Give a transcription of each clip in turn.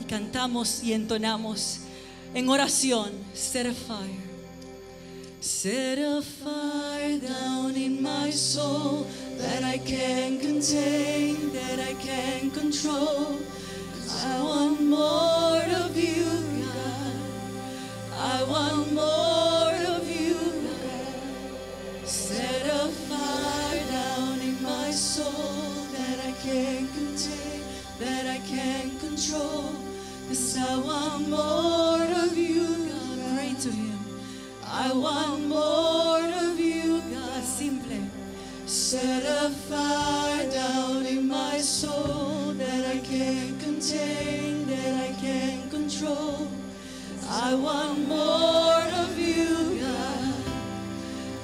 cantamos y entonamos en oración. Set a fire. Set a fire down in my soul that I can't contain, that I can't control. 'Cause I want more of you, God. I want more of you, God. Set a fire down in my soul that I can't contain, that I can't control. 'Cause I want more of you, God. Pray to Him. I want more of you, God. Simple. Set a fire down in my soul that I can't contain, that I can't control. I want more of you, God.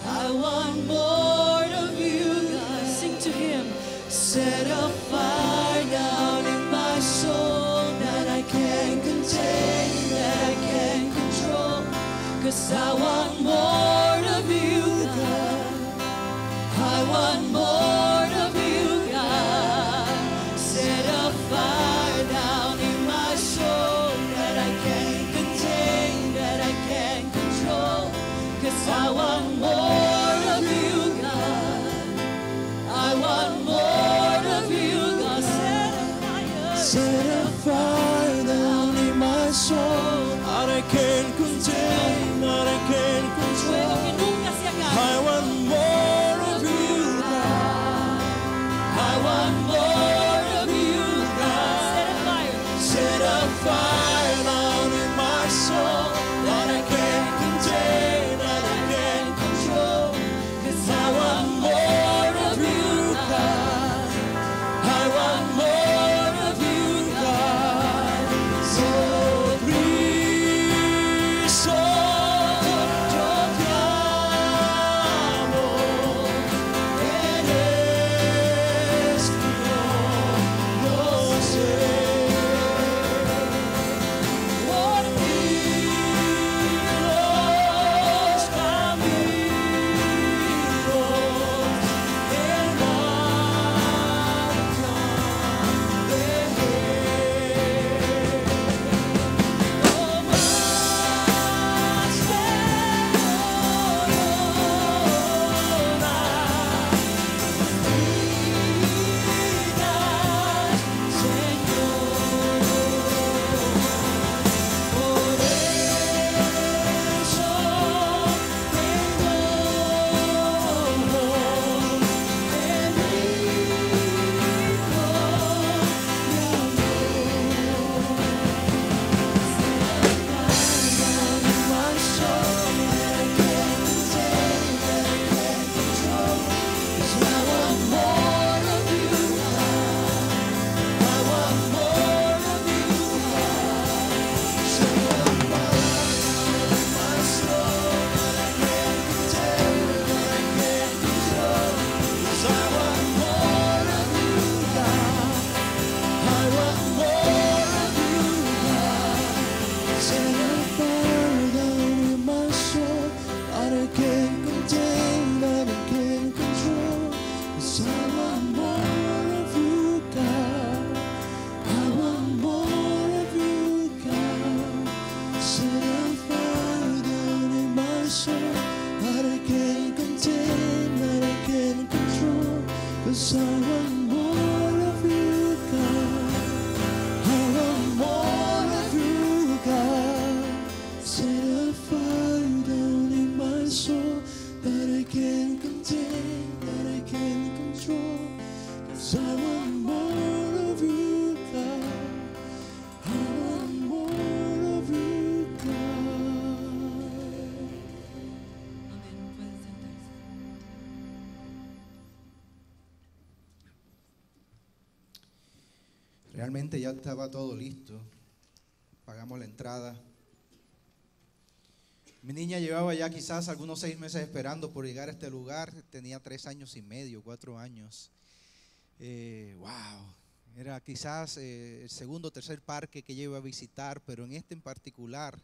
I want more of you, God. Sing to Him. Set a fire down in my soul that I can't contain, that I can't control. 'Cause I want more of you, God. I want more of you, God. Set a fire down in my soul that I can't contain, that I can't control. 'Cause I want more of you, God. I want more of you, God. Set a fire down in my soul that I can't contain, that I can't control. I want more of you, God. I want more of you, God. Set a fire down in my soul that I can't contain, that I can't control. 'Cause I want more of you, God. I want more of you, God. So Cristo, yo te amo. Eres Dios, lo sé. Por ti los caminos del mar dejé. No más Realmente ya estaba todo listo. Pagamos la entrada. Mi niña llevaba ya quizás algunos 6 meses esperando por llegar a este lugar. Tenía 3 años y medio, 4 años. Wow. Era quizás el segundo o tercer parque que ella iba a visitar, pero en este en particular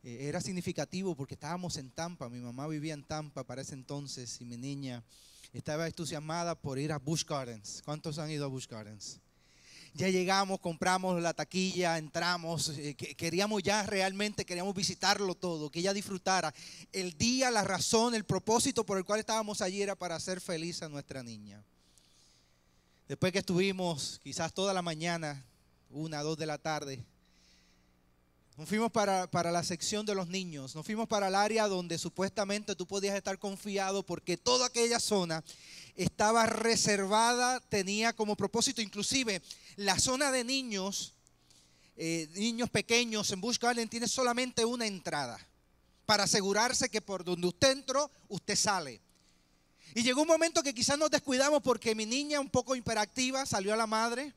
era significativo porque estábamos en Tampa. Mi mamá vivía en Tampa para ese entonces y mi niña estaba entusiasmada por ir a Busch Gardens. ¿Cuántos han ido a Busch Gardens? Ya llegamos, compramos la taquilla, entramos, queríamos visitarlo todo, que ella disfrutara. El día, la razón, el propósito por el cual estábamos allí era para hacer feliz a nuestra niña. Después que estuvimos quizás toda la mañana, 1, 2 de la tarde, nos fuimos para la sección de los niños, nos fuimos para el área donde supuestamente tú podías estar confiado porque toda aquella zona estaba reservada, tenía como propósito, inclusive la zona de niños, niños pequeños en Busch Garden tiene solamente una entrada para asegurarse que por donde usted entró, usted sale. Y llegó un momento que quizás nos descuidamos porque mi niña un poco hiperactiva salió a la madre.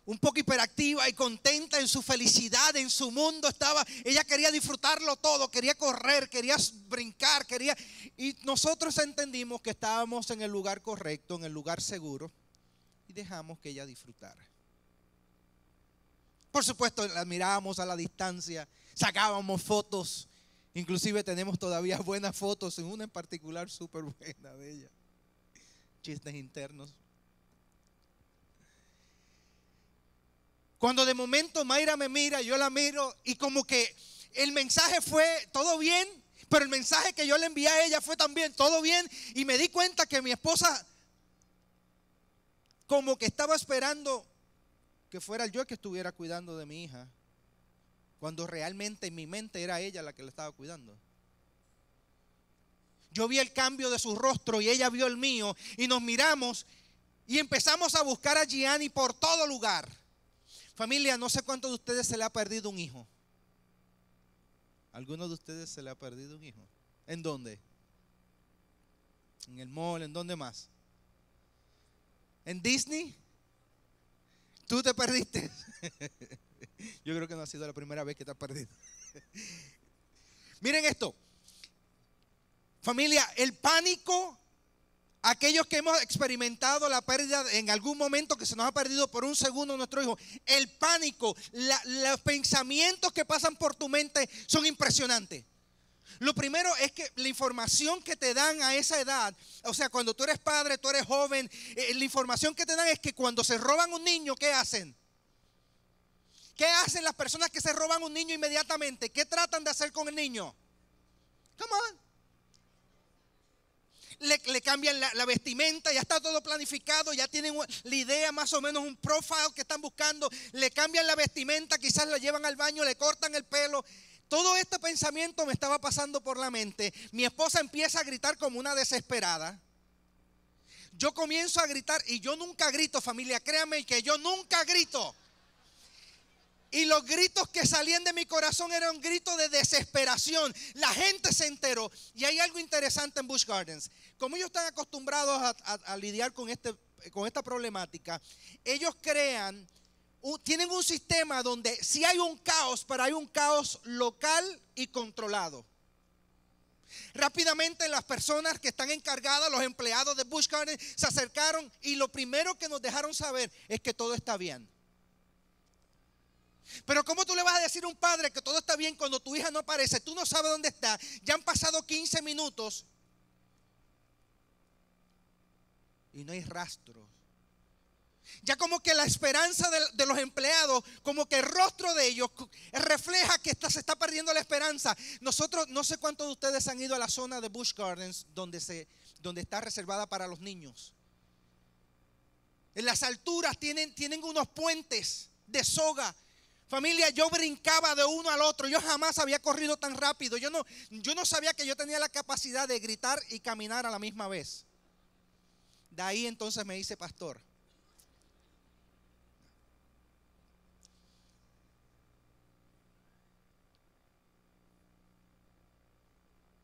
Un poco hiperactiva y contenta en su felicidad, en su mundo estaba. Ella quería disfrutarlo todo, quería correr, quería brincar, y nosotros entendimos que estábamos en el lugar correcto, en el lugar seguro, y dejamos que ella disfrutara. Por supuesto, la mirábamos a la distancia, sacábamos fotos, inclusive tenemos todavía buenas fotos, en una en particular súper buena de ella. Chistes internos. Cuando de momento Mayra me mira, yo la miro y como que el mensaje fue todo bien, pero el mensaje que yo le envié a ella fue también todo bien, y me di cuenta que mi esposa como que estaba esperando que fuera yo el que estuviera cuidando de mi hija, cuando realmente en mi mente era ella la que la estaba cuidando. Yo vi el cambio de su rostro y ella vio el mío, y nos miramos y empezamos a buscar a Gianni por todo lugar. Familia, no sé cuántos de ustedes se le ha perdido un hijo. ¿Alguno de ustedes se le ha perdido un hijo? ¿En dónde? ¿En el mall? ¿En dónde más? ¿En Disney? ¿Tú te perdiste? Yo creo que no ha sido la primera vez que te has perdido. Miren esto. Familia, el pánico, aquellos que hemos experimentado la pérdida en algún momento, que se nos ha perdido por un segundo nuestro hijo, el pánico, los pensamientos que pasan por tu mente son impresionantes. Lo primero es que la información que te dan a esa edad, o sea, cuando tú eres padre, tú eres joven, la información que te dan es que cuando se roban un niño, ¿qué hacen? ¿Qué hacen las personas que se roban un niño inmediatamente? ¿Qué tratan de hacer con el niño? Come on. Le cambian la vestimenta, ya está todo planificado, ya tienen la idea, más o menos un profile que están buscando. Le cambian la vestimenta, quizás lo llevan al baño, le cortan el pelo. Todo este pensamiento me estaba pasando por la mente. Mi esposa empieza a gritar como una desesperada. Yo comienzo a gritar, y yo nunca grito, familia, créanme que yo nunca grito. Y los gritos que salían de mi corazón eran gritos de desesperación. La gente se enteró. Y hay algo interesante en Busch Gardens. Como ellos están acostumbrados a lidiar con esta problemática, ellos tienen un sistema donde si hay un caos, pero hay un caos local y controlado. Rápidamente las personas que están encargadas, los empleados de Busch Gardens, se acercaron, y lo primero que nos dejaron saber es que todo está bien. Pero ¿cómo tú le vas a decir a un padre que todo está bien cuando tu hija no aparece? Tú no sabes dónde está. Ya han pasado 15 minutos y no hay rastro. Ya como que la esperanza de los empleados, como que el rostro de ellos refleja que se está perdiendo la esperanza. Nosotros, no sé cuántos de ustedes han ido a la zona de Busch Gardens donde está reservada para los niños. En las alturas tienen unos puentes de soga. Familia, yo brincaba de uno al otro. Yo jamás había corrido tan rápido. Yo no sabía que yo tenía la capacidad de gritar y caminar a la misma vez. De ahí entonces me hice pastor.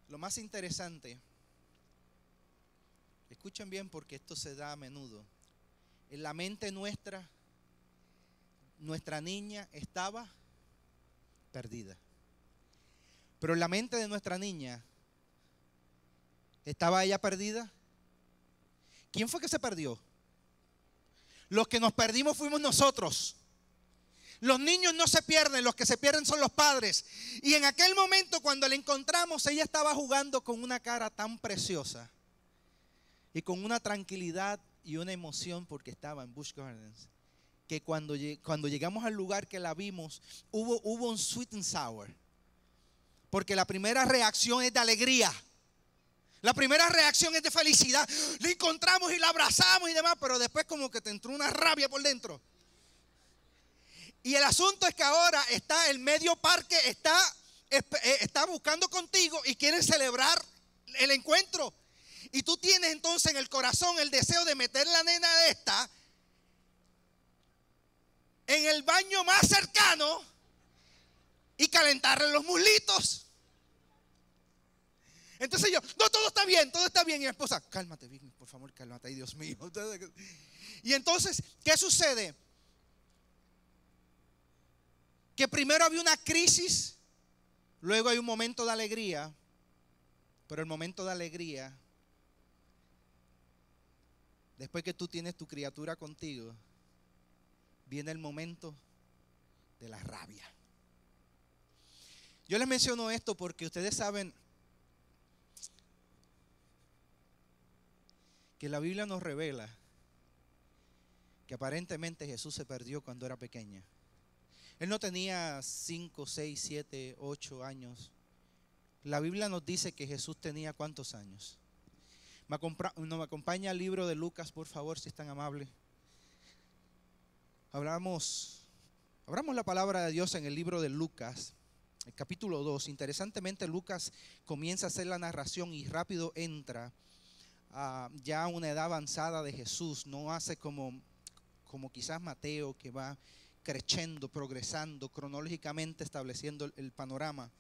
Lo más interesante, escuchen bien porque esto se da a menudo. En la mente nuestra niña estaba perdida. Pero en la mente de nuestra niña, ¿estaba ella perdida? ¿Quién fue que se perdió? Los que nos perdimos fuimos nosotros. Los niños no se pierden, los que se pierden son los padres. Y en aquel momento cuando la encontramos, ella estaba jugando con una cara tan preciosa y con una tranquilidad y una emoción porque estaba en Busch Gardens, que cuando llegamos al lugar que la vimos, hubo un sweet and sour. Porque la primera reacción es de alegría. La primera reacción es de felicidad. La encontramos y la abrazamos y demás, pero después como que te entró una rabia por dentro. Y el asunto es que ahora está el medio parque, está buscando contigo y quieren celebrar el encuentro. Y tú tienes entonces en el corazón el deseo de meter la nena esta en el baño más cercano y calentarle los muslitos. Entonces yo, no, todo está bien, todo está bien. Y mi esposa, cálmate, Vicky, por favor, cálmate, ay Dios mío. Y entonces, ¿qué sucede? Que primero había una crisis, luego hay un momento de alegría, pero el momento de alegría, después que tú tienes tu criatura contigo, viene el momento de la rabia. Yo les menciono esto porque ustedes saben que la Biblia nos revela que aparentemente Jesús se perdió cuando era pequeña. Él no tenía 5, 6, 7, 8 años. La Biblia nos dice que Jesús tenía ¿cuántos años? Me acompaña al libro de Lucas, por favor, si es tan amable. Abramos la palabra de Dios en el libro de Lucas, el capítulo 2. Interesantemente, Lucas comienza a hacer la narración y rápido entra ya a una edad avanzada de Jesús. No hace como quizás Mateo, que va creciendo, progresando, cronológicamente estableciendo el panorama.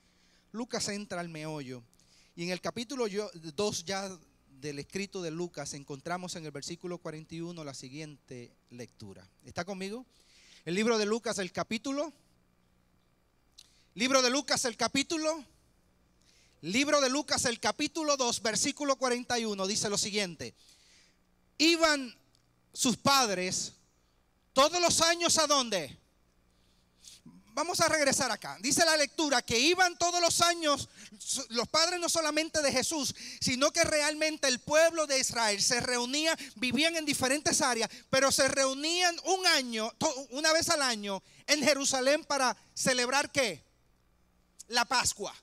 Lucas entra al meollo. Y en el capítulo 2 ya del escrito de Lucas encontramos en el versículo 41 la siguiente lectura. ¿Está conmigo? El libro de Lucas, el capítulo 2, versículo 41, dice lo siguiente: iban sus padres todos los años, ¿a dónde? Vamos a regresar acá. Dice la lectura que iban todos los años los padres no solamente de Jesús, sino que realmente el pueblo de Israel se reunía, vivían en diferentes áreas, pero se reunían una vez al año en Jerusalén para celebrar ¿qué? La Pascua.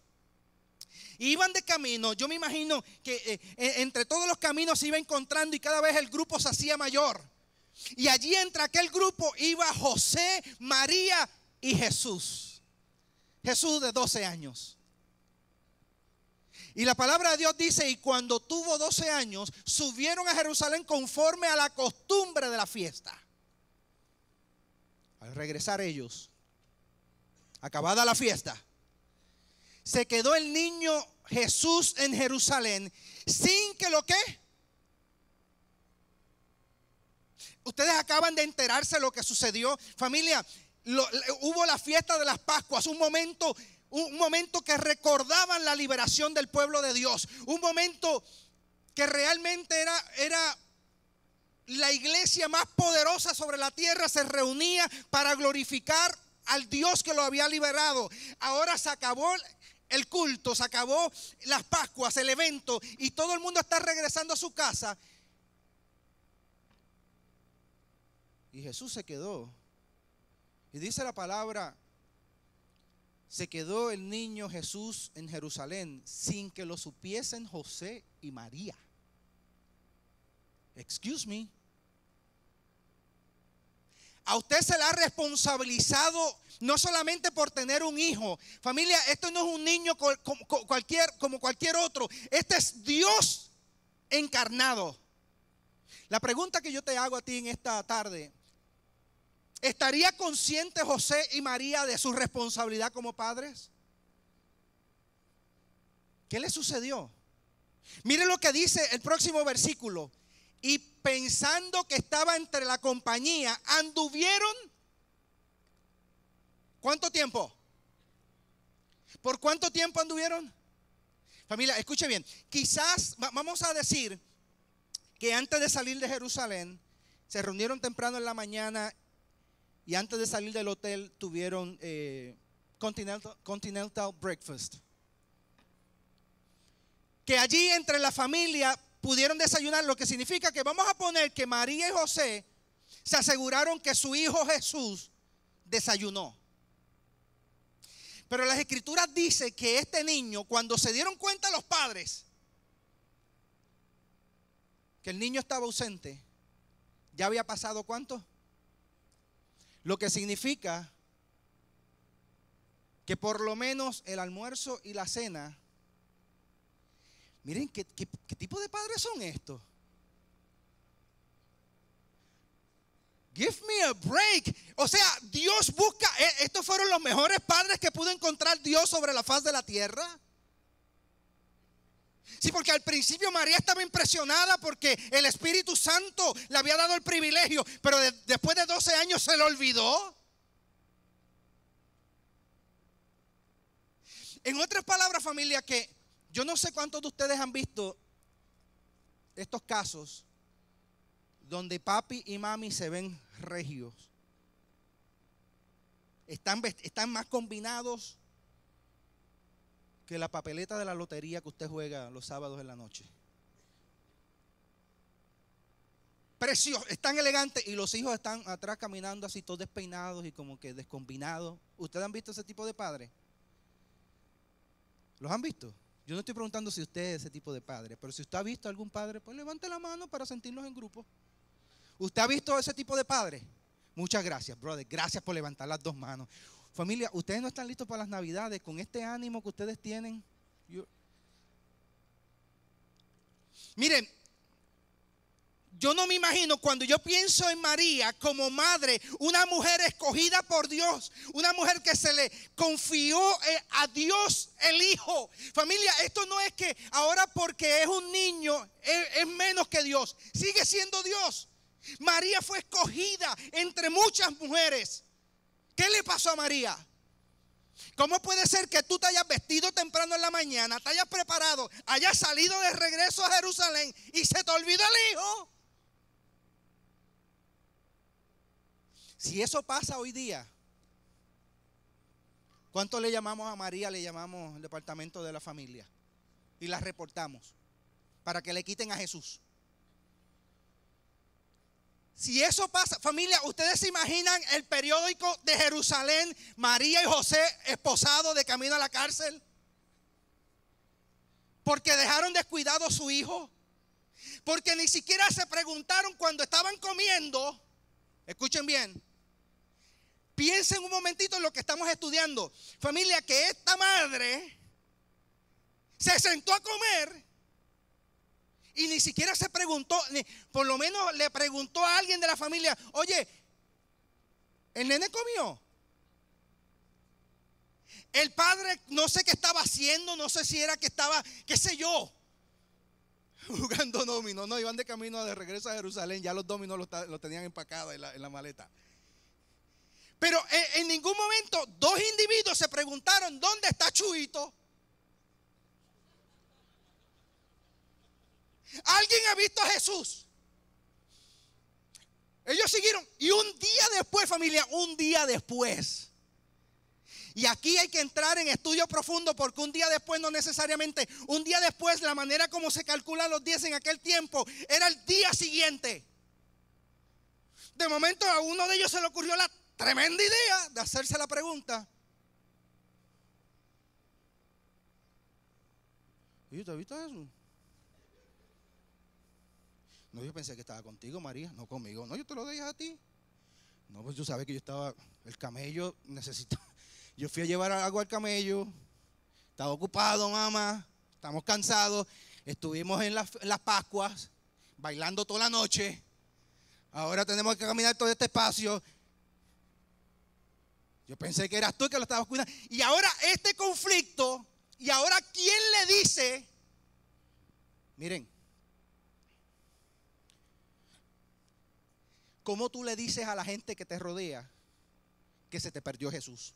Iban de camino, yo me imagino que entre todos los caminos se iba encontrando y cada vez el grupo se hacía mayor. Y allí entre aquel grupo iba José, María y Jesús de 12 años. Y la palabra de Dios dice: y cuando tuvo 12 años, subieron a Jerusalén conforme a la costumbre de la fiesta. Al regresar ellos, acabada la fiesta, se quedó el niño Jesús en Jerusalén sin que lo que... Ustedes acaban de enterarse lo que sucedió, familia. Hubo la fiesta de las Pascuas, un momento que recordaban la liberación del pueblo de Dios, un momento que realmente era la iglesia más poderosa sobre la tierra. Se reunía para glorificar al Dios que lo había liberado. Ahora se acabó el culto, se acabó las Pascuas, el evento, y todo el mundo está regresando a su casa. Y Jesús se quedó. Y dice la palabra: se quedó el niño Jesús en Jerusalén sin que lo supiesen José y María. Excuse me. A usted se le ha responsabilizado no solamente por tener un hijo. Familia, esto no es un niño como cualquier otro. Este es Dios encarnado. La pregunta que yo te hago a ti en esta tarde: ¿estaría consciente José y María de su responsabilidad como padres? ¿Qué le sucedió? Mire lo que dice el próximo versículo: y pensando que estaba entre la compañía, anduvieron. ¿Cuánto tiempo? ¿Por cuánto tiempo anduvieron? Familia, escuche bien. Quizás, vamos a decir que antes de salir de Jerusalén, se reunieron temprano en la mañana y antes de salir del hotel tuvieron continental breakfast. Que allí entre la familia pudieron desayunar, lo que significa que vamos a poner que María y José se aseguraron que su hijo Jesús desayunó. Pero las escrituras dicen que este niño, cuando se dieron cuenta los padres que el niño estaba ausente, ya había pasado ¿cuánto? Lo que significa que por lo menos el almuerzo y la cena, miren qué tipo de padres son estos. Give me a break. O sea, Dios busca, estos fueron los mejores padres que pudo encontrar Dios sobre la faz de la tierra. Sí, porque al principio María estaba impresionada porque el Espíritu Santo le había dado el privilegio, pero después de 12 años se lo olvidó. En otras palabras, familia, que yo no sé cuántos de ustedes han visto estos casos donde papi y mami se ven regios. Están más combinados que la papeleta de la lotería que usted juega los sábados en la noche. Preciosos, están elegantes y los hijos están atrás caminando así todos despeinados y como que descombinados. ¿Ustedes han visto ese tipo de padres? ¿Los han visto? Yo no estoy preguntando si usted es ese tipo de padre, pero si usted ha visto a algún padre, pues levante la mano para sentirnos en grupo. ¿Usted ha visto ese tipo de padre? Muchas gracias, brother. Gracias por levantar las dos manos. Familia, ustedes no están listos para las Navidades con este ánimo que ustedes tienen. Miren, yo no me imagino cuando yo pienso en María como madre, una mujer escogida por Dios, una mujer que se le confió a Dios el Hijo. Familia, esto no es que ahora porque es un niño es menos que Dios, sigue siendo Dios. María fue escogida entre muchas mujeres. ¿Qué le pasó a María? ¿Cómo puede ser que tú te hayas vestido temprano en la mañana, te hayas preparado, hayas salido de regreso a Jerusalén y se te olvidó el hijo? Si eso pasa hoy día, ¿cuánto le llamamos a María? Le llamamos el departamento de la familia y la reportamos para que le quiten a Jesús. Si eso pasa, familia, ¿ustedes se imaginan el periódico de Jerusalén, María y José esposados de camino a la cárcel? Porque dejaron descuidado a su hijo. Porque ni siquiera se preguntaron cuando estaban comiendo. Escuchen bien. Piensen un momentito en lo que estamos estudiando. Familia, que esta madre se sentó a comer y ni siquiera se preguntó, por lo menos le preguntó a alguien de la familia: oye, ¿el nene comió? El padre no sé qué estaba haciendo, no sé si era que estaba, qué sé yo, jugando dominó. No, iban de camino de regreso a Jerusalén, ya los dominos los tenían empacados en la maleta. Pero en ningún momento dos individuos se preguntaron: ¿dónde está Chuito? ¿Alguien ha visto a Jesús? Ellos siguieron. Y un día después, familia, un día después. Y aquí hay que entrar en estudio profundo, porque un día después no necesariamente. Un día después, la manera como se calculan los días en aquel tiempo era el día siguiente. De momento a uno de ellos se le ocurrió la tremenda idea de hacerse la pregunta: ¿y tú has visto a Jesús? No, yo pensé que estaba contigo, María. No, conmigo. No, yo te lo dije a ti. No, pues tú sabes que yo estaba, el camello necesitaba. Yo fui a llevar agua al camello. Estaba ocupado, mamá. Estamos cansados. Estuvimos en las Pascuas, bailando toda la noche. Ahora tenemos que caminar todo este espacio. Yo pensé que eras tú que lo estabas cuidando. Y ahora este conflicto. Y ahora, ¿quién le dice? Miren, ¿cómo tú le dices a la gente que te rodea que se te perdió Jesús?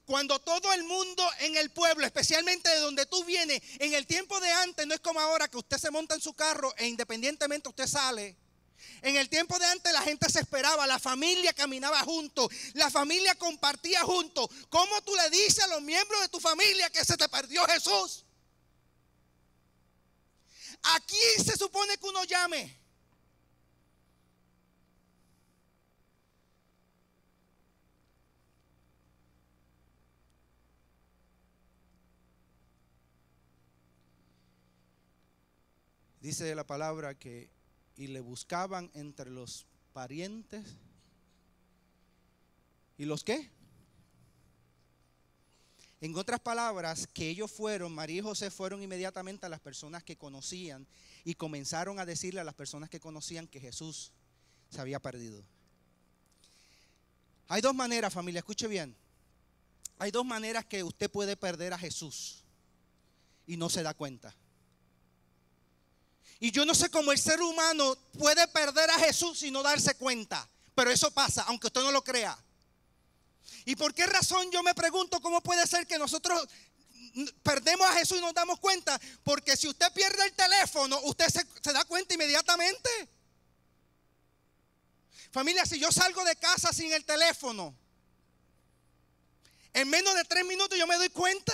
Cuando todo el mundo en el pueblo, especialmente de donde tú vienes, en el tiempo de antes, no es como ahora que usted se monta en su carro e independientemente usted sale. En el tiempo de antes la gente se esperaba, la familia caminaba juntos, la familia compartía juntos. ¿Cómo tú le dices a los miembros de tu familia que se te perdió Jesús? ¿A quién se supone que uno llame? Dice la palabra que y le buscaban entre los parientes y los ¿qué? En otras palabras, que ellos fueron, María y José fueron inmediatamente a las personas que conocían y comenzaron a decirle a las personas que conocían que Jesús se había perdido. Hay dos maneras, familia, escuche bien. Hay dos maneras que usted puede perder a Jesús y no se da cuenta. Y yo no sé cómo el ser humano puede perder a Jesús y no darse cuenta. Pero eso pasa, aunque usted no lo crea. ¿Y por qué razón yo me pregunto cómo puede ser que nosotros perdemos a Jesús y nos damos cuenta? Porque si usted pierde el teléfono, usted se da cuenta inmediatamente. Familia, si yo salgo de casa sin el teléfono, en menos de 3 minutos yo me doy cuenta.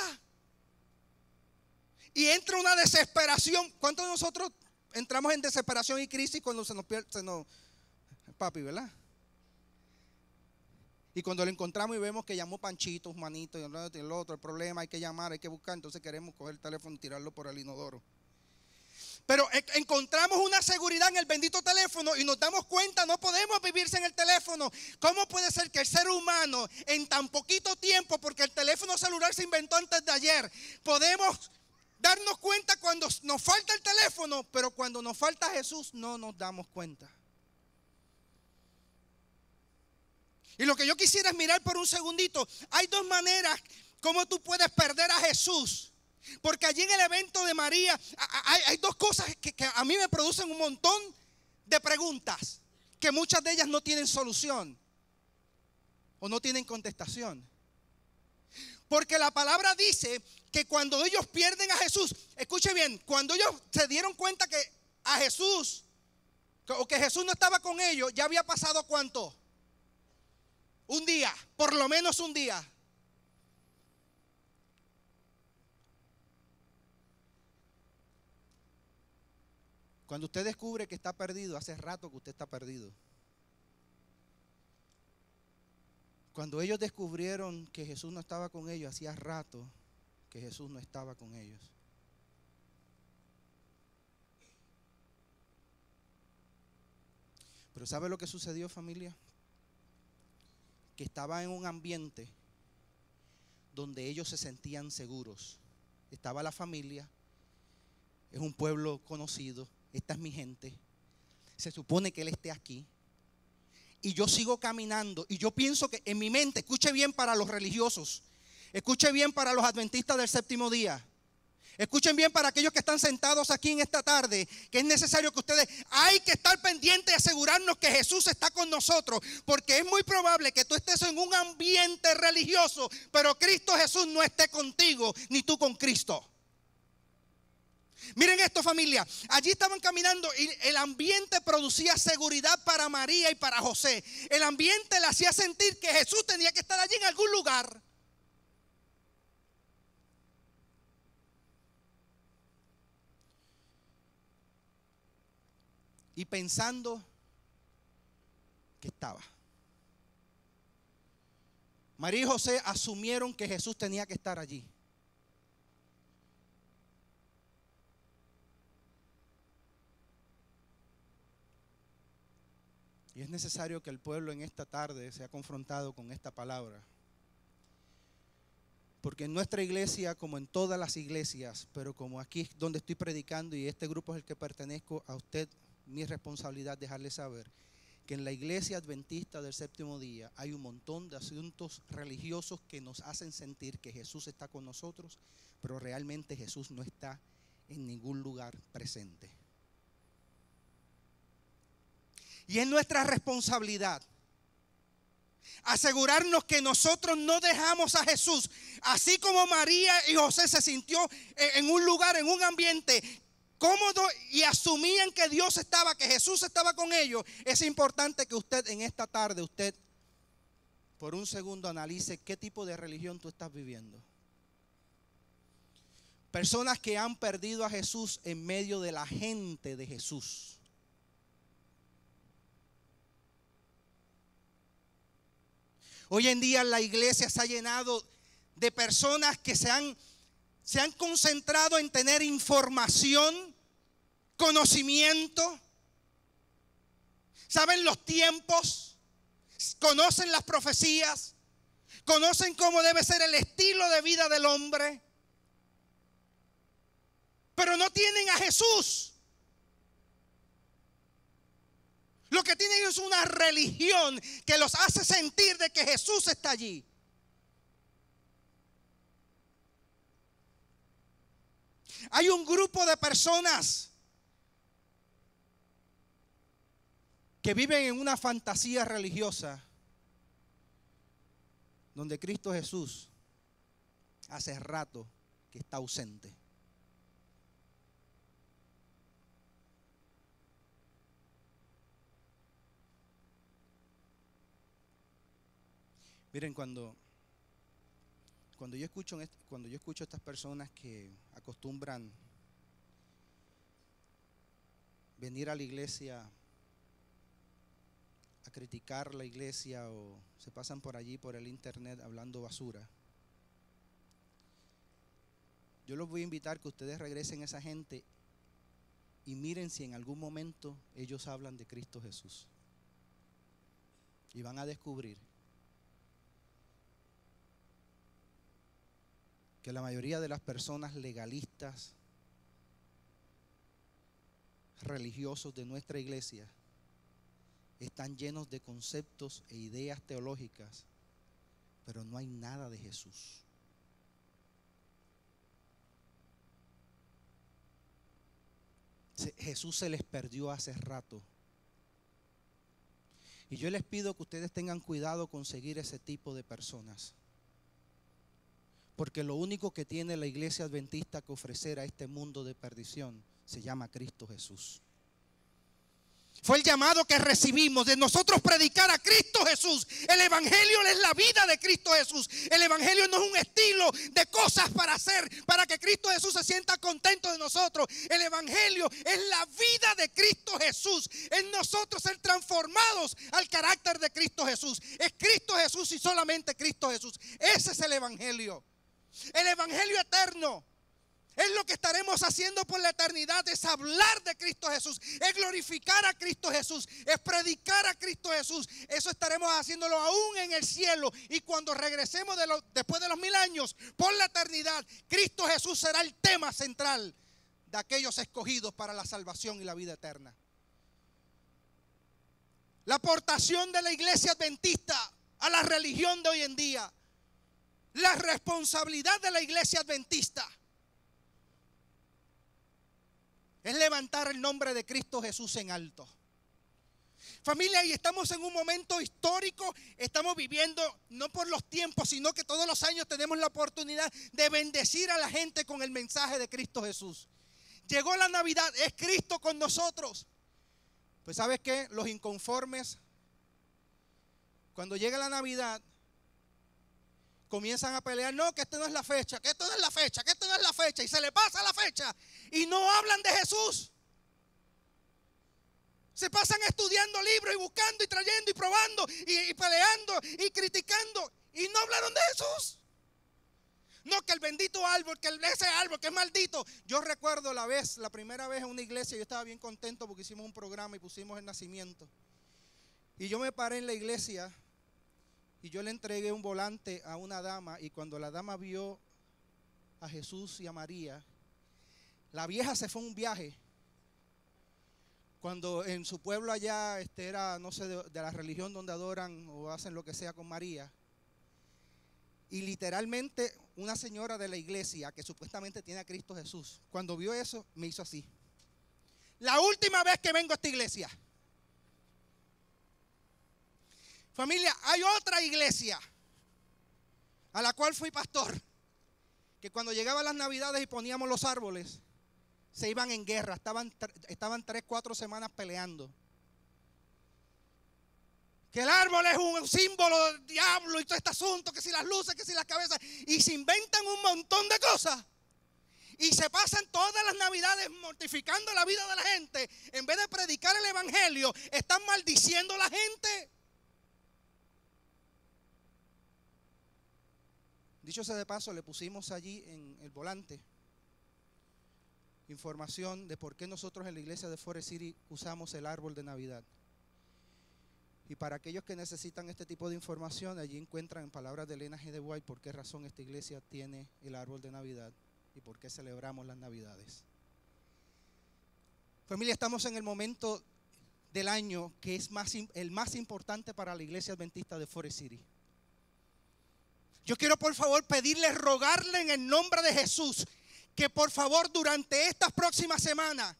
Y entra una desesperación. ¿Cuántos de nosotros entramos en desesperación y crisis cuando se nos pierde, papi, ¿verdad? Y cuando lo encontramos y vemos que llamó Panchito, Juanito, y el otro, el problema, hay que llamar, hay que buscar, entonces queremos coger el teléfono y tirarlo por el inodoro. Pero encontramos una seguridad en el bendito teléfono y nos damos cuenta, no podemos vivir sin el teléfono. ¿Cómo puede ser que el ser humano en tan poquito tiempo, porque el teléfono celular se inventó antes de ayer, podemos darnos cuenta cuando nos falta el teléfono, pero cuando nos falta Jesús no nos damos cuenta? Y lo que yo quisiera es mirar por un segundito. Hay dos maneras como tú puedes perder a Jesús. Porque allí en el evento de María hay dos cosas que a mí me producen un montón de preguntas, que muchas de ellas no tienen solución o no tienen contestación. Porque la palabra dice que cuando ellos pierden a Jesús, escuche bien, cuando ellos se dieron cuenta que a Jesús, o que Jesús no estaba con ellos, ya había pasado ¿cuánto? Un día, por lo menos un día. Cuando usted descubre que está perdido, hace rato que usted está perdido. Cuando ellos descubrieron que Jesús no estaba con ellos, hacía rato que Jesús no estaba con ellos. Pero ¿sabe lo que sucedió, familia? Que estaba en un ambiente donde ellos se sentían seguros. Estaba la familia, es un pueblo conocido, esta es mi gente, se supone que Él esté aquí. Y yo sigo caminando y yo pienso que en mi mente, escuche bien para los religiosos, escuche bien para los adventistas del séptimo día, escuchen bien para aquellos que están sentados aquí en esta tarde, que es necesario que ustedes, hay que estar pendientes y asegurarnos que Jesús está con nosotros, porque es muy probable que tú estés en un ambiente religioso, pero Cristo Jesús no esté contigo, ni tú con Cristo. Miren esto, familia, allí estaban caminando y el ambiente producía seguridad para María y para José. El ambiente le hacía sentir que Jesús tenía que estar allí en algún lugar. Y pensando que estaba. María y José asumieron que Jesús tenía que estar allí. Y es necesario que el pueblo en esta tarde sea confrontado con esta palabra. Porque en nuestra iglesia, como en todas las iglesias, pero como aquí es donde estoy predicando y este grupo es el que pertenezco, a usted mi responsabilidad dejarle saber que en la iglesia adventista del séptimo día hay un montón de asuntos religiosos que nos hacen sentir que Jesús está con nosotros, pero realmente Jesús no está en ningún lugar presente. Y es nuestra responsabilidad asegurarnos que nosotros no dejamos a Jesús, así como María y José se sintió en un lugar, en un ambiente cómodo y asumían que Dios estaba, que Jesús estaba con ellos. Es importante que usted en esta tarde, usted por un segundo analice qué tipo de religión tú estás viviendo. Personas que han perdido a Jesús en medio de la gente de Jesús. Hoy en día la iglesia se ha llenado de personas que se han concentrado en tener información, conocimiento, saben los tiempos, conocen las profecías, conocen cómo debe ser el estilo de vida del hombre, pero no tienen a Jesús. Lo que tienen es una religión que los hace sentir de que Jesús está allí. Hay un grupo de personas que viven en una fantasía religiosa donde Cristo Jesús hace rato que está ausente. Miren, cuando yo escucho a estas personas que acostumbran venir a la iglesia a criticar la iglesia o se pasan por allí por el internet hablando basura, yo los voy a invitar que ustedes regresen a esa gente y miren si en algún momento ellos hablan de Cristo Jesús, y van a descubrir que la mayoría de las personas legalistas, religiosos de nuestra iglesia, están llenos de conceptos e ideas teológicas, pero no hay nada de Jesús. Jesús se les perdió hace rato. Y yo les pido que ustedes tengan cuidado con seguir ese tipo de personas. Porque lo único que tiene la iglesia adventista que ofrecer a este mundo de perdición se llama Cristo Jesús. Fue el llamado que recibimos de nosotros predicar a Cristo Jesús. El evangelio es la vida de Cristo Jesús. El evangelio no es un estilo de cosas para hacer, para que Cristo Jesús se sienta contento de nosotros. El evangelio es la vida de Cristo Jesús. Es nosotros ser transformados al carácter de Cristo Jesús. Es Cristo Jesús y solamente Cristo Jesús. Ese es el evangelio. El evangelio eterno es lo que estaremos haciendo por la eternidad. Es hablar de Cristo Jesús, es glorificar a Cristo Jesús, es predicar a Cristo Jesús. Eso estaremos haciéndolo aún en el cielo. Y cuando regresemos después de los 1000 años por la eternidad, Cristo Jesús será el tema central de aquellos escogidos para la salvación y la vida eterna. La aportación de la iglesia adventista a la religión de hoy en día, la responsabilidad de la iglesia adventista es levantar el nombre de Cristo Jesús en alto. Familia, y estamos en un momento histórico. Estamos viviendo no por los tiempos, sino que todos los años tenemos la oportunidad de bendecir a la gente con el mensaje de Cristo Jesús. Llegó la Navidad, es Cristo con nosotros. Pues ¿sabes qué? Los inconformes, cuando llega la Navidad, comienzan a pelear. No, que esta no es la fecha, que esto no es la fecha, que esto no es la fecha. Y se le pasa la fecha y no hablan de Jesús. Se pasan estudiando libros y buscando y trayendo y probando y peleando y criticando, y no hablaron de Jesús. No, que el bendito árbol, que ese árbol que es maldito. Yo recuerdo la primera vez en una iglesia, yo estaba bien contento porque hicimos un programa y pusimos el nacimiento. Y yo me paré en la iglesia y yo le entregué un volante a una dama, y cuando la dama vio a Jesús y a María, la vieja se fue a un viaje. Cuando en su pueblo allá era, no sé, de la religión donde adoran o hacen lo que sea con María. Y literalmente una señora de la iglesia que supuestamente tiene a Cristo Jesús, cuando vio eso me hizo así: la última vez que vengo a esta iglesia. Familia, hay otra iglesia a la cual fui pastor, que cuando llegaban las Navidades y poníamos los árboles, se iban en guerra, estaban 3-4 semanas peleando. Que el árbol es un símbolo del diablo y todo este asunto, que si las luces, que si las cabezas, y se inventan un montón de cosas. y se pasan todas las navidades mortificando la vida de la gente, en vez de predicar el evangelio, están maldiciendo a la gente. Dicho sea de paso, le pusimos allí en el volante información de por qué nosotros en la iglesia de Forest City usamos el árbol de Navidad. Y para aquellos que necesitan este tipo de información, allí encuentran en palabras de Elena G. de White por qué razón esta iglesia tiene el árbol de Navidad y por qué celebramos las Navidades. Familia, estamos en el momento del año que es el más importante para la iglesia adventista de Forest City. Yo quiero por favor pedirle, rogarle en el nombre de Jesús, que por favor durante estas próximas semanas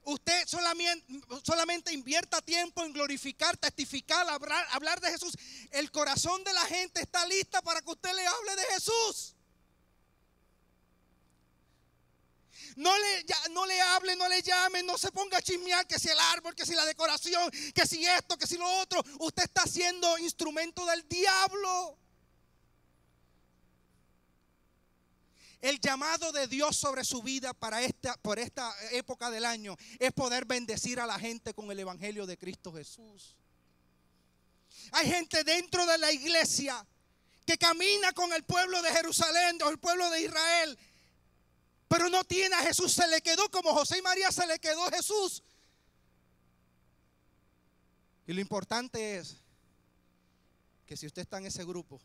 usted solamente invierta tiempo en glorificar, testificar, hablar de Jesús. El corazón de la gente está lista para que usted le hable de Jesús. No le hable, no le llame, no se ponga a chismear que si el árbol, que si la decoración, que si esto, que si lo otro. Usted está siendo instrumento del diablo. El llamado de Dios sobre su vida por esta época del año es poder bendecir a la gente con el evangelio de Cristo Jesús. Hay gente dentro de la iglesia que camina con el pueblo de Jerusalén o el pueblo de Israel, pero no tiene a Jesús. Se le quedó como José y María, se le quedó Jesús. Y lo importante es que si usted está en ese grupo,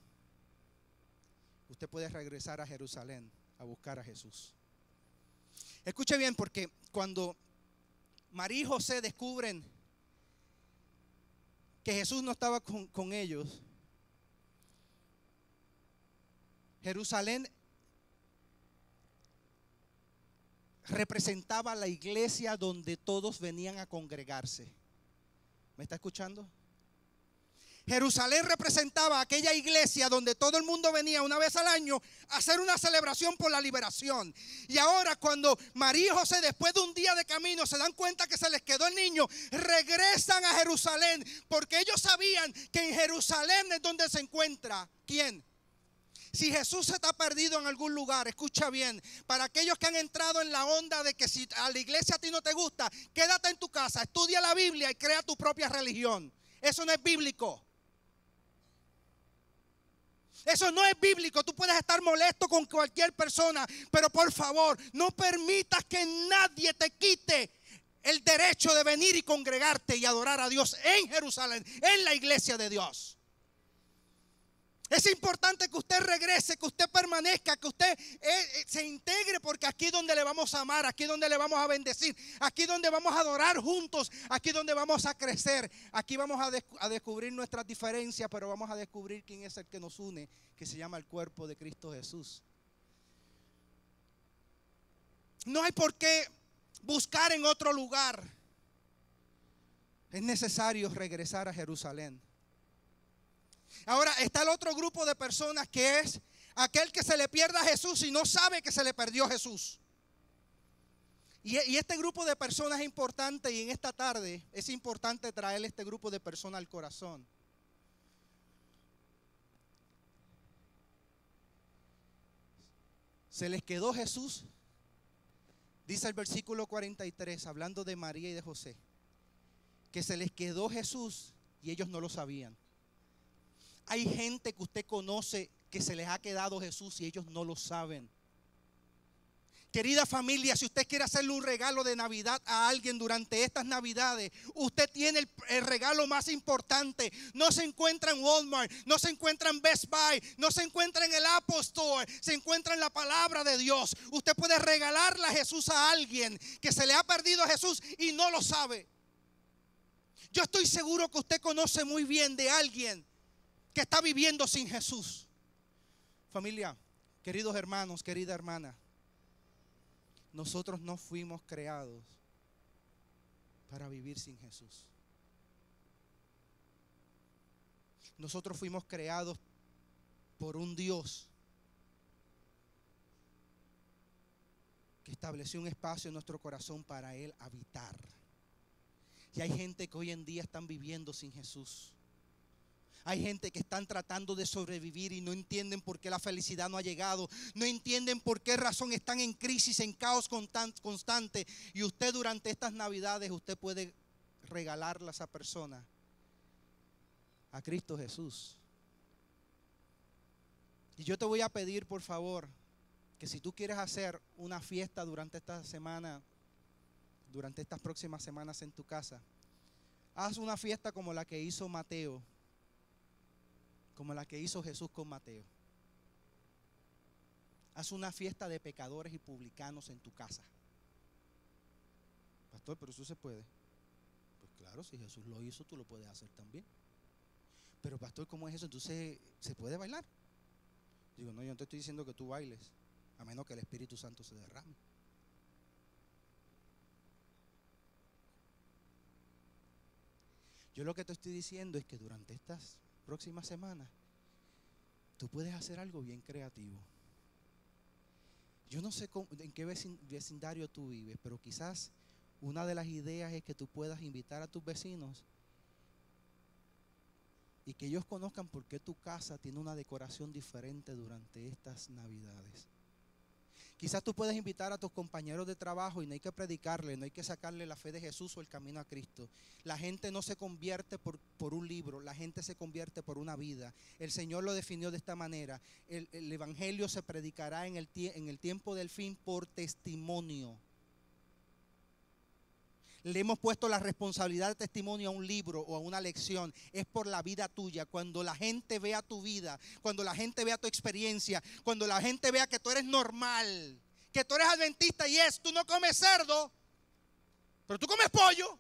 usted puede regresar a Jerusalén a buscar a Jesús. Escuche bien, porque cuando María y José descubren que Jesús no estaba con ellos, Jerusalén representaba la iglesia donde todos venían a congregarse. ¿Me está escuchando? Jerusalén representaba aquella iglesia donde todo el mundo venía una vez al año a hacer una celebración por la liberación. Y ahora cuando María y José, después de un día de camino, se dan cuenta que se les quedó el niño, regresan a Jerusalén, porque ellos sabían que en Jerusalén es donde se encuentra ¿quién? Si Jesús se está perdido en algún lugar, escucha bien, para aquellos que han entrado en la onda de que si a la iglesia a ti no te gusta, quédate en tu casa, estudia la Biblia y crea tu propia religión. Eso no es bíblico. Eso no es bíblico. Tú puedes estar molesto con cualquier persona, pero por favor, no permitas que nadie te quite el derecho de venir y congregarte y adorar a Dios en Jerusalén, en la iglesia de Dios. Es importante que usted regrese, que usted permanezca, que usted se integre, porque aquí es donde le vamos a amar, aquí es donde le vamos a bendecir, aquí es donde vamos a adorar juntos, aquí es donde vamos a crecer, aquí vamos a descubrir nuestras diferencias, pero vamos a descubrir quién es el que nos une, que se llama el cuerpo de Cristo Jesús. No hay por qué buscar en otro lugar. Es necesario regresar a Jerusalén. Ahora está el otro grupo de personas, que es aquel que se le pierda a Jesús y no sabe que se le perdió Jesús. Y este grupo de personas es importante, y en esta tarde es importante traer este grupo de personas al corazón. Se les quedó Jesús, dice el versículo 43, hablando de María y de José, que se les quedó Jesús y ellos no lo sabían. Hay gente que usted conoce que se les ha quedado Jesús y ellos no lo saben. Querida familia, si usted quiere hacerle un regalo de Navidad a alguien durante estas Navidades, usted tiene el regalo más importante. No se encuentra en Walmart, no se encuentra en Best Buy, no se encuentra en el Apple Store, se encuentra en la palabra de Dios. Usted puede regalarle a Jesús a alguien que se le ha perdido a Jesús y no lo sabe. Yo estoy seguro que usted conoce muy bien de alguien que está viviendo sin Jesús. Familia, queridos hermanos, querida hermana, nosotros no fuimos creados para vivir sin Jesús. Nosotros fuimos creados por un Dios que estableció un espacio en nuestro corazón para Él habitar. Y hay gente que hoy en día están viviendo sin Jesús. Hay gente que están tratando de sobrevivir y no entienden por qué la felicidad no ha llegado. No entienden por qué razón están en crisis, en caos constante. Y usted durante estas navidades, usted puede regalarle a esa persona a Cristo Jesús. Y yo te voy a pedir, por favor, que si tú quieres hacer una fiesta durante esta semana, durante estas próximas semanas en tu casa, haz una fiesta como la que hizo Mateo, como la que hizo Jesús con Mateo. Haz una fiesta de pecadores y publicanos en tu casa. Pastor, pero eso se puede. Pues claro, si Jesús lo hizo, tú lo puedes hacer también. Pero pastor, ¿cómo es eso? Entonces, ¿se puede bailar? Digo, no, yo no te estoy diciendo que tú bailes, a menos que el Espíritu Santo se derrame. Yo lo que te estoy diciendo es que durante estas próximas semanas tú puedes hacer algo bien creativo. Yo no sé en qué vecindario tú vives, pero quizás una de las ideas es que tú puedas invitar a tus vecinos y que ellos conozcan por qué tu casa tiene una decoración diferente durante estas navidades. Quizás tú puedes invitar a tus compañeros de trabajo y no hay que predicarle, no hay que sacarle la fe de Jesús o el camino a Cristo. La gente no se convierte por un libro, la gente se convierte por una vida. El Señor lo definió de esta manera: el evangelio se predicará en el tiempo del fin por testimonio. Le hemos puesto la responsabilidad de testimonio a un libro o a una lección. Es por la vida tuya. Cuando la gente vea tu vida, cuando la gente vea tu experiencia, cuando la gente vea que tú eres normal, que tú eres adventista y tú no comes cerdo, pero tú comes pollo.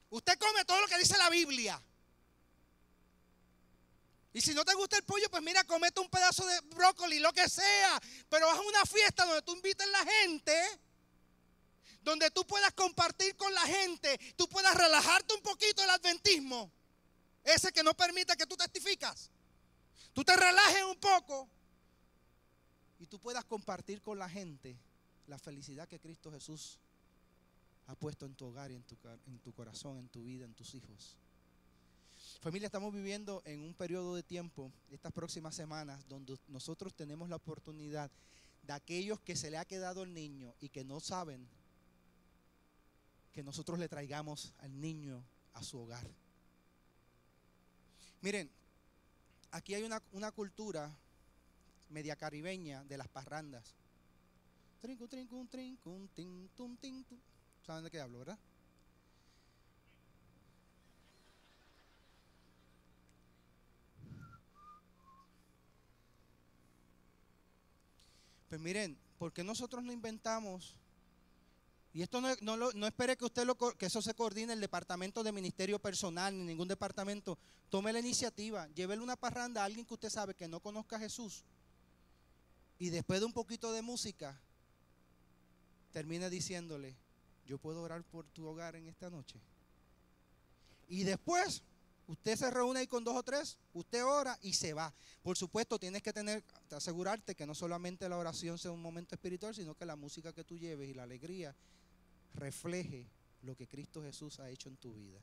Usted come todo lo que dice la Biblia. Y si no te gusta el pollo, pues mira, comete un pedazo de brócoli, lo que sea. Pero haz una fiesta donde tú invites a la gente, donde tú puedas compartir con la gente, tú puedas relajarte un poquito del adventismo, ese que no permite que tú testificas. Tú te relajes un poco y tú puedas compartir con la gente la felicidad que Cristo Jesús ha puesto en tu hogar y en tu corazón, en tu vida, en tus hijos. Familia, estamos viviendo en un periodo de tiempo, estas próximas semanas, donde nosotros tenemos la oportunidad de aquellos que se le ha quedado el niño y que no saben, que nosotros le traigamos al niño a su hogar. Miren, aquí hay una cultura media caribeña de las parrandas. Trincu, trincu, trincu, tin, tum, tin, tum. ¿Saben de qué hablo, verdad? Pues miren, ¿por qué nosotros no inventamos? Y esto no espere que que eso se coordine el departamento de ministerio personal ni ningún departamento. Tome la iniciativa, llévele una parranda a alguien que usted sabe que no conozca a Jesús. Y después de un poquito de música, termine diciéndole: yo puedo orar por tu hogar en esta noche. Y después, usted se reúne ahí con 2 o 3, usted ora y se va. Por supuesto, tienes que asegurarte que no solamente la oración sea un momento espiritual, sino que la música que tú lleves y la alegría refleje lo que Cristo Jesús ha hecho en tu vida.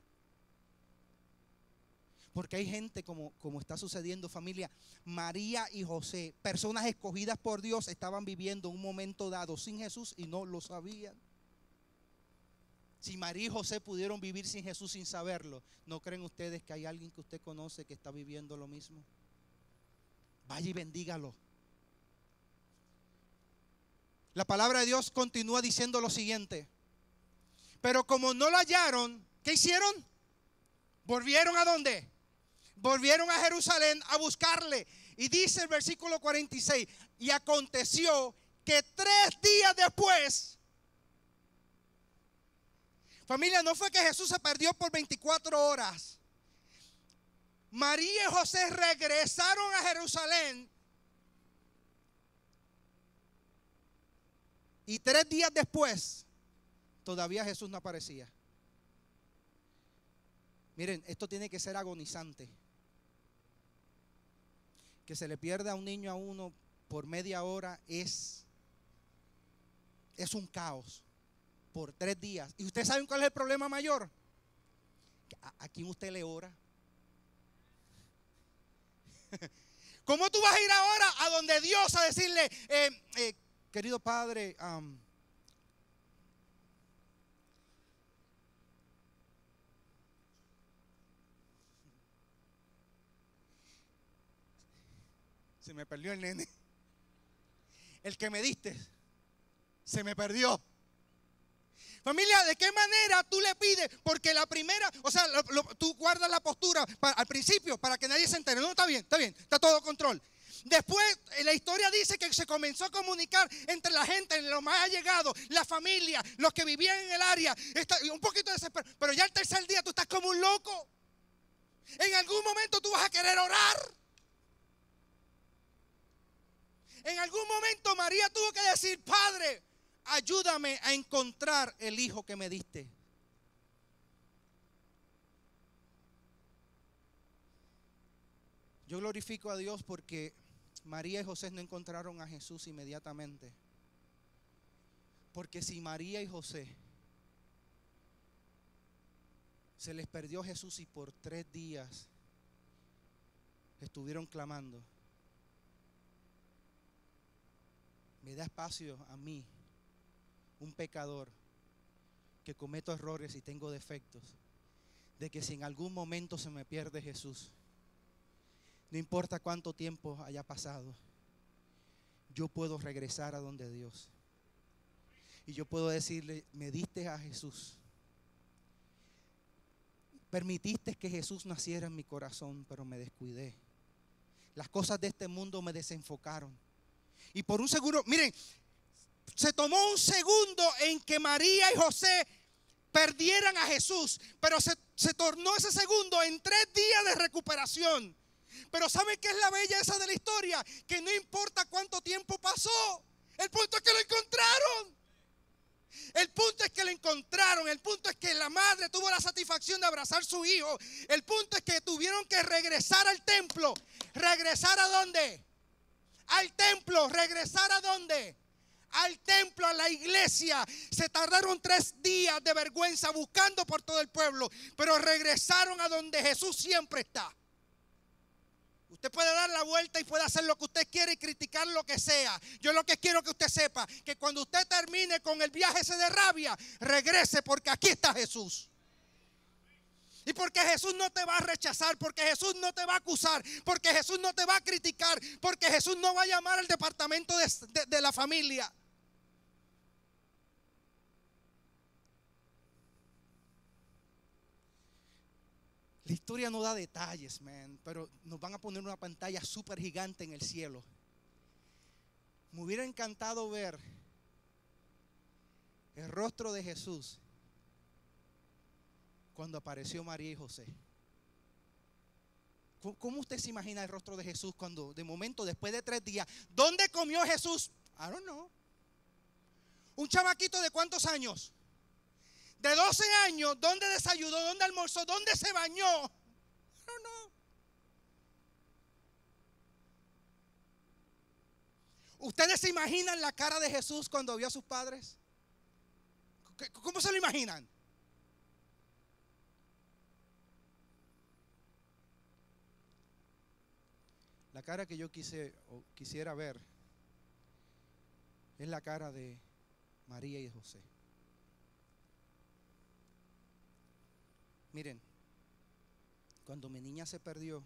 Porque hay gente como está sucediendo, familia. María y José, personas escogidas por Dios, estaban viviendo un momento dado sin Jesús y no lo sabían. Si María y José pudieron vivir sin Jesús sin saberlo, ¿no creen ustedes que hay alguien que usted conoce que está viviendo lo mismo? Vaya y bendígalo. La palabra de Dios continúa diciendo lo siguiente: pero como no lo hallaron, ¿qué hicieron? ¿Volvieron a dónde? Volvieron a Jerusalén a buscarle. Y dice el versículo 46: y aconteció que 3 días después, familia, no fue que Jesús se perdió por 24 horas. María y José regresaron a Jerusalén y 3 días después todavía Jesús no aparecía. Miren, esto tiene que ser agonizante. Que se le pierda a un niño a uno por media hora es un caos. Por 3 días. ¿Y ustedes saben cuál es el problema mayor? ¿A quién usted le ora? ¿Cómo tú vas a ir ahora a donde Dios a decirle, querido Padre, se me perdió el nene? El que me diste se me perdió. Familia, ¿de qué manera tú le pides? Porque la primera, o sea, tú guardas la postura al principio para que nadie se entere. No, está bien, está todo control. Después, la historia dice que se comenzó a comunicar entre la gente, en los más allegados, la familia, los que vivían en el área. Un poquito desesperado. Pero ya el tercer día tú estás como un loco. En algún momento tú vas a querer orar. En algún momento María tuvo que decir, Padre, ayúdame a encontrar el hijo que me diste. Yo glorifico a Dios porque María y José no encontraron a Jesús inmediatamente. Porque si María y José se les perdió Jesús y por 3 días estuvieron clamando, me da espacio a mí, un pecador que cometo errores y tengo defectos, de que si en algún momento se me pierde Jesús, no importa cuánto tiempo haya pasado, yo puedo regresar a donde Dios. Y yo puedo decirle, me diste a Jesús. Permitiste que Jesús naciera en mi corazón, pero me descuidé. Las cosas de este mundo me desenfocaron. Y por un segundo, miren, se tomó un segundo en que María y José perdieran a Jesús, pero se tornó ese segundo en 3 días de recuperación. Pero ¿saben qué es la belleza de la historia? Que no importa cuánto tiempo pasó, el punto es que lo encontraron. El punto es que lo encontraron. El punto es que la madre tuvo la satisfacción de abrazar a su hijo. El punto es que tuvieron que regresar al templo. ¿Regresar a dónde? Al templo. ¿Regresar a dónde? Al templo, a la iglesia. Se tardaron 3 días de vergüenza buscando por todo el pueblo, pero regresaron a donde Jesús siempre está. Usted puede dar la vuelta y puede hacer lo que usted quiere y criticar lo que sea. Yo lo que quiero que usted sepa, que cuando usted termine con el viaje ese de rabia, regrese, porque aquí está Jesús. Y porque Jesús no te va a rechazar, porque Jesús no te va a acusar, porque Jesús no te va a criticar, porque Jesús no va a llamar al departamento de la familia. La historia no da detalles, man, pero nos van a poner una pantalla súper gigante en el cielo. Me hubiera encantado ver el rostro de Jesús cuando apareció María y José. ¿Cómo usted se imagina el rostro de Jesús cuando de momento, después de 3 días, ¿dónde comió Jesús? I don't know. Un chamaquito de ¿cuántos años? De 12 años, ¿dónde desayunó? ¿Dónde almorzó? ¿Dónde se bañó? I don't know. ¿Ustedes se imaginan la cara de Jesús cuando vio a sus padres? ¿Cómo se lo imaginan? La cara que yo quisiera ver es la cara de María y José. Miren, cuando mi niña se perdió,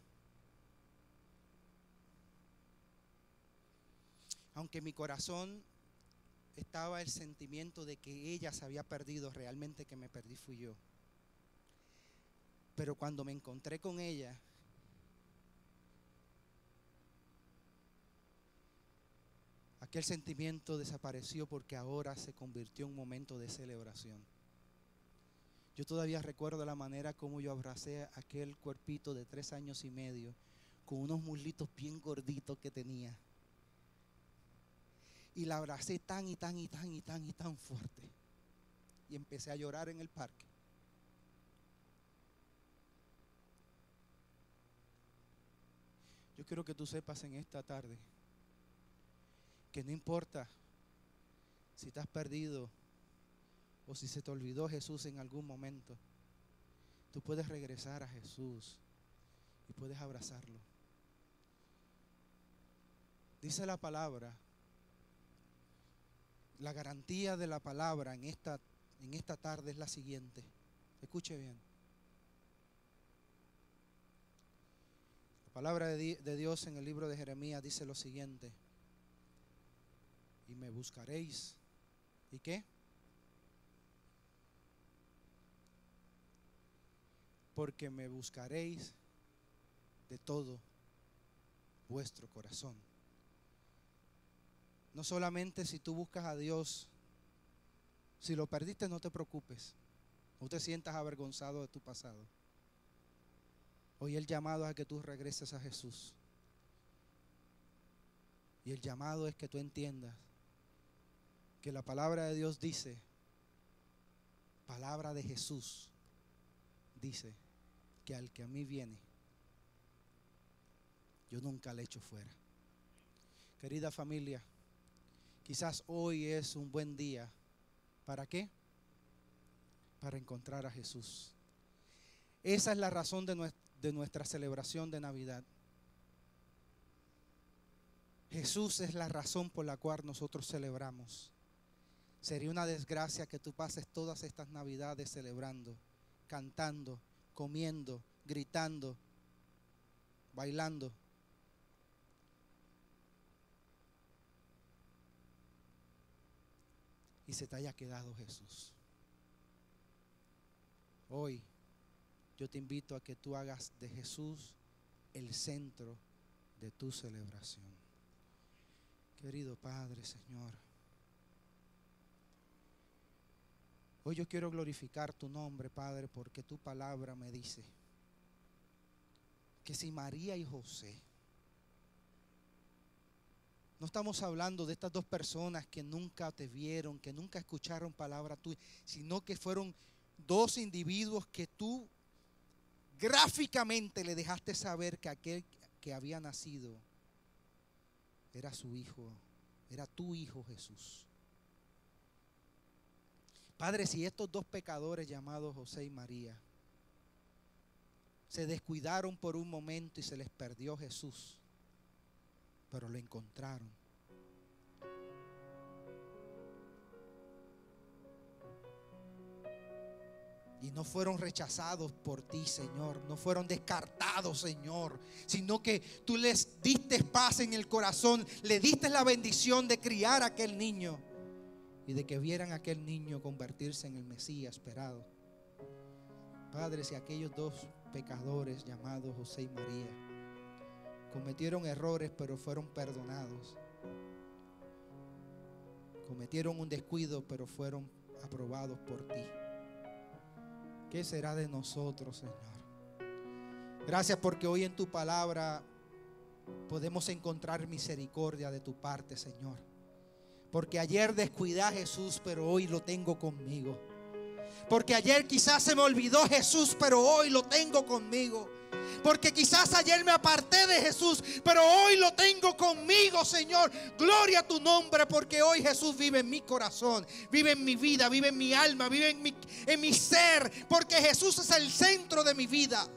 aunque en mi corazón estaba el sentimiento de que ella se había perdido, realmente que me perdí fui yo. Pero cuando me encontré con ella, aquel sentimiento desapareció, porque ahora se convirtió en un momento de celebración. Yo todavía recuerdo la manera como yo abracé a aquel cuerpito de 3 años y medio, con unos muslitos bien gorditos que tenía. Y la abracé tan y tan y tan y tan y tan fuerte. Y empecé a llorar en el parque. Yo quiero que tú sepas en esta tarde que no importa si estás perdido o si se te olvidó Jesús en algún momento, tú puedes regresar a Jesús y puedes abrazarlo. Dice la palabra, la garantía de la palabra en esta tarde es la siguiente. Escuche bien. La palabra de Dios en el libro de Jeremías dice lo siguiente: y me buscaréis. ¿Y qué? Porque me buscaréis de todo vuestro corazón. No solamente si tú buscas a Dios, si lo perdiste no te preocupes, no te sientas avergonzado de tu pasado. Hoy el llamado es a que tú regreses a Jesús. Y el llamado es que tú entiendas que la palabra de Dios dice, palabra de Jesús, dice que al que a mí viene, yo nunca le echo fuera. Querida familia, quizás hoy es un buen día. ¿Para qué? Para encontrar a Jesús. Esa es la razón de nuestra celebración de Navidad. Jesús es la razón por la cual nosotros celebramos. Sería una desgracia que tú pases todas estas Navidades celebrando, cantando, comiendo, gritando, bailando. Y se te haya quedado Jesús. Hoy yo te invito a que tú hagas de Jesús el centro de tu celebración. Querido Padre, Señor, hoy yo quiero glorificar tu nombre, Padre, porque tu palabra me dice que si María y José, no estamos hablando de estas dos personas que nunca te vieron, que nunca escucharon palabra tuya, sino que fueron dos individuos que tú gráficamente le dejaste saber que aquel que había nacido era su hijo, era tu hijo Jesús. Padre, si estos dos pecadores llamados José y María se descuidaron por un momento y se les perdió Jesús, pero lo encontraron. Y no fueron rechazados por ti, Señor. No fueron descartados, Señor. Sino que tú les diste paz en el corazón. Le diste la bendición de criar a aquel niño. Y de que vieran a aquel niño convertirse en el Mesías esperado. Padre, si aquellos dos pecadores llamados José y María cometieron errores pero fueron perdonados, cometieron un descuido pero fueron aprobados por ti, ¿qué será de nosotros, Señor? Gracias porque hoy en tu palabra podemos encontrar misericordia de tu parte, Señor. Porque ayer descuidé a Jesús, pero hoy lo tengo conmigo. Porque ayer quizás se me olvidó Jesús, pero hoy lo tengo conmigo. Porque quizás ayer me aparté de Jesús, pero hoy lo tengo conmigo, Señor. Gloria a tu nombre, porque hoy Jesús vive en mi corazón, vive en mi vida, vive en mi alma, vive en mi ser. Porque Jesús es el centro de mi vida.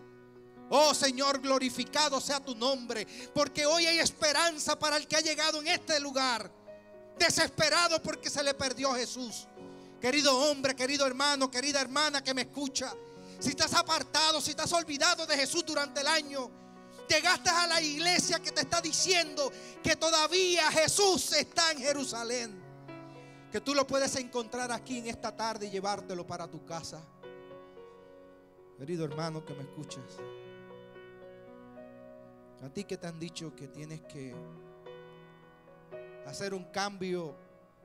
Oh Señor, glorificado sea tu nombre. Porque hoy hay esperanza para el que ha llegado en este lugar desesperado porque se le perdió Jesús. Querido hombre, querido hermano, querida hermana que me escucha, si estás apartado, si estás olvidado de Jesús durante el año, llegaste a la iglesia que te está diciendo que todavía Jesús está en Jerusalén, que tú lo puedes encontrar aquí en esta tarde y llevártelo para tu casa. Querido hermano que me escuchas, a ti que te han dicho que tienes que hacer un cambio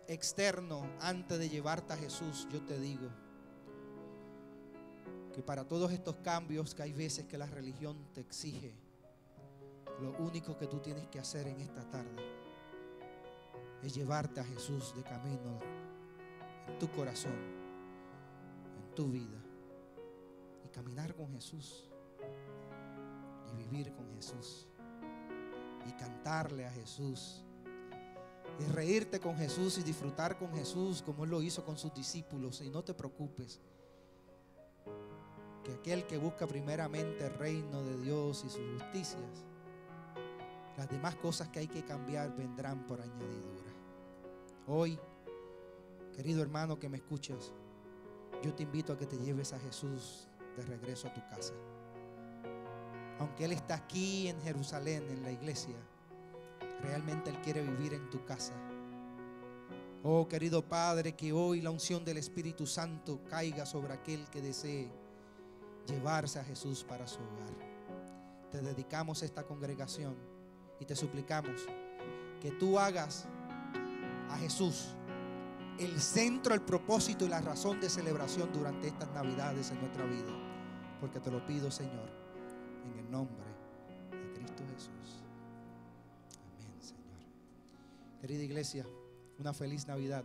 externo antes de llevarte a Jesús, yo te digo que para todos estos cambios que hay veces que la religión te exige, lo único que tú tienes que hacer en esta tarde es llevarte a Jesús de camino en tu corazón, en tu vida, y caminar con Jesús y vivir con Jesús y cantarle a Jesús y reírte con Jesús y disfrutar con Jesús como Él lo hizo con sus discípulos. Y no te preocupes, que aquel que busca primeramente el reino de Dios y sus justicias, Las demás cosas que hay que cambiar vendrán por añadidura. Hoy, querido hermano que me escuchas, yo te invito a que te lleves a Jesús de regreso a tu casa. Aunque Él está aquí en Jerusalén, en la iglesia, realmente Él quiere vivir en tu casa. Oh, querido Padre, que hoy la unción del Espíritu Santo caiga sobre aquel que desee llevarse a Jesús para su hogar. Te dedicamos esta congregación y te suplicamos que tú hagas a Jesús el centro, el propósito y la razón de celebración durante estas Navidades en nuestra vida. Porque te lo pido, Señor, en el nombre de Cristo Jesús. Amén, Señor. Querida iglesia, una feliz Navidad.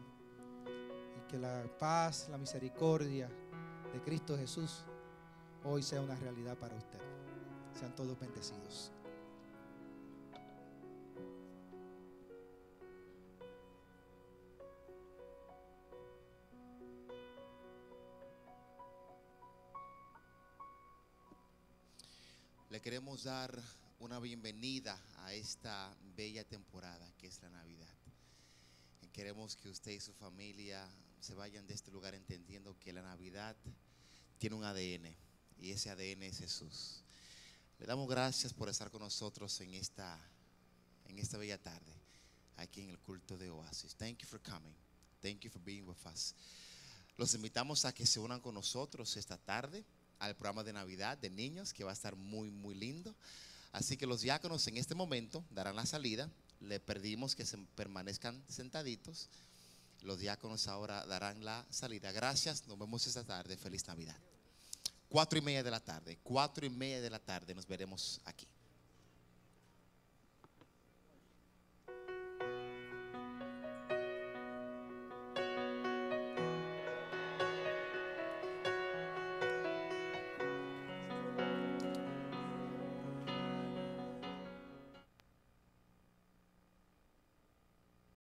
Y que la paz, la misericordia de Cristo Jesús hoy sea una realidad para usted. Sean todos bendecidos. Le queremos dar una bienvenida a esta bella temporada que es la Navidad. Queremos que usted y su familia se vayan de este lugar entendiendo que la Navidad tiene un ADN y ese ADN es Jesús. Le damos gracias por estar con nosotros en esta bella tarde aquí en el culto de Oasis. Thank you for coming. Thank you for being with us. Los invitamos a que se unan con nosotros esta tarde al programa de Navidad de niños, que va a estar muy muy lindo. Así que los diáconos en este momento darán la salida. Le pedimos que se permanezcan sentaditos. Los diáconos ahora darán la salida. Gracias, nos vemos esta tarde. Feliz Navidad. 4:30 de la tarde. 4:30 de la tarde nos veremos aquí.